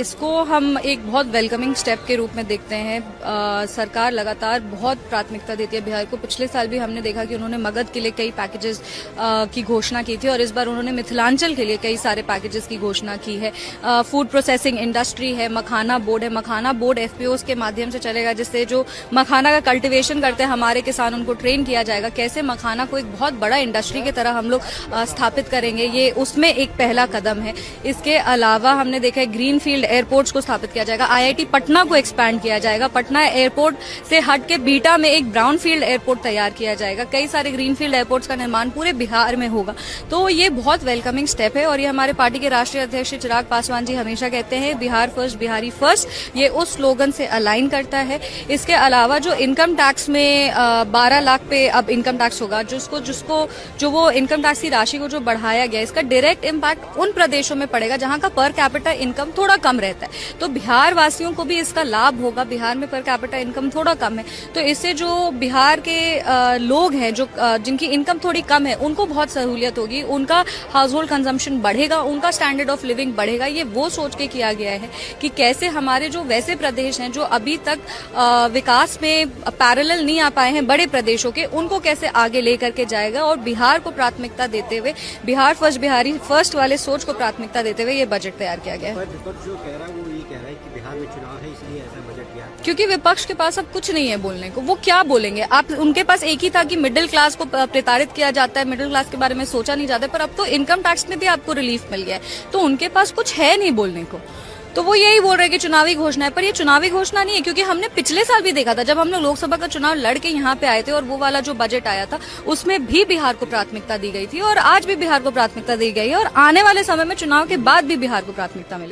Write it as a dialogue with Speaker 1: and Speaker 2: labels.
Speaker 1: इसको हम एक बहुत वेलकमिंग स्टेप के रूप में देखते हैं। सरकार लगातार बहुत प्राथमिकता देती है बिहार को। पिछले साल भी हमने देखा कि उन्होंने मगध के लिए कई पैकेजेस की घोषणा की थी और इस बार उन्होंने मिथिलांचल के लिए कई सारे पैकेजेस की घोषणा की है। फूड प्रोसेसिंग इंडस्ट्री है, मखाना बोर्ड है। मखाना बोर्ड एफपीओस के माध्यम से चलेगा, जिससे जो मखाना का कल्टीवेशन करते हैं हमारे किसान, उनको ट्रेन किया जाएगा। कैसे मखाना को एक बहुत बड़ा इंडस्ट्री की तरह हम लोग स्थापित करेंगे, ये उसमें एक पहला कदम है। इसके अलावा हमने देखा है ग्रीन फील्ड एयरपोर्ट्स को स्थापित किया जाएगा। आईआईटी पटना को एक्सपैंड किया जाएगा। पटना एयरपोर्ट से हट के बीटा में एक ब्राउन फील्ड एयरपोर्ट तैयार किया जाएगा। कई सारे ग्रीन फील्ड एयरपोर्ट्स का निर्माण पूरे बिहार में होगा। तो ये बहुत वेलकमिंग स्टेप है और ये हमारे पार्टी के राष्ट्रीय अध्यक्ष चिराग पासवान जी हमेशा कहते हैं बिहार फर्स्ट, बिहारी फर्स्ट। ये उस स्लोगन से अलाइन करता है। इसके अलावा जो इनकम टैक्स में 12 लाख पे अब इनकम टैक्स होगा, जो वो इनकम टैक्स की राशि को जो बढ़ाया गया, इसका डायरेक्ट इम्पैक्ट उन प्रदेशों में पड़ेगा जहां का पर कैपिटा इनकम थोड़ा कम रहता है। तो बिहार वासियों को भी इसका लाभ होगा। बिहार में पर कैपिटा इनकम थोड़ा कम है, तो इससे जो बिहार के लोग हैं जो जिनकी इनकम थोड़ी कम है, उनको बहुत सहूलियत होगी। उनका हाउस होल्ड कंजम्पशन बढ़ेगा, उनका स्टैंडर्ड ऑफ लिविंग बढ़ेगा। ये वो सोच के किया गया है कि कैसे हमारे जो वैसे प्रदेश हैं जो अभी तक विकास में पैरेलल नहीं आ पाए हैं बड़े प्रदेशों के, उनको कैसे आगे लेकर के जाएगा। और बिहार को प्राथमिकता देते हुए, बिहार फर्स्ट बिहारी फर्स्ट वाले सोच को प्राथमिकता देते हुए ये बजट तैयार किया गया है।
Speaker 2: विपक्ष जो कह रहा है वो ये कह रहा है कि बिहार में चुनाव है इसलिए ऐसा बजट किया,
Speaker 1: क्योंकि विपक्ष के पास अब कुछ नहीं है बोलने को। वो क्या बोलेंगे? आप उनके पास एक ही था कि मिडिल क्लास को प्रताड़ित किया जाता है, मिडिल क्लास के बारे में सोचा नहीं जाता, पर अब तो इनकम टैक्स में भी आपको रिलीफ मिल गया है, तो उनके पास कुछ है नहीं बोलने को। तो वो यही बोल रहे हैं कि चुनावी घोषणा है, पर ये चुनावी घोषणा नहीं है। क्योंकि हमने पिछले साल भी देखा था, जब हम लोग लोकसभा का चुनाव लड़के यहाँ पे आए थे और वो वाला जो बजट आया था उसमें भी बिहार को प्राथमिकता दी गई थी और आज भी बिहार को प्राथमिकता दी गई है और आने वाले समय में चुनाव के बाद भी बिहार को प्राथमिकता मिलेगी।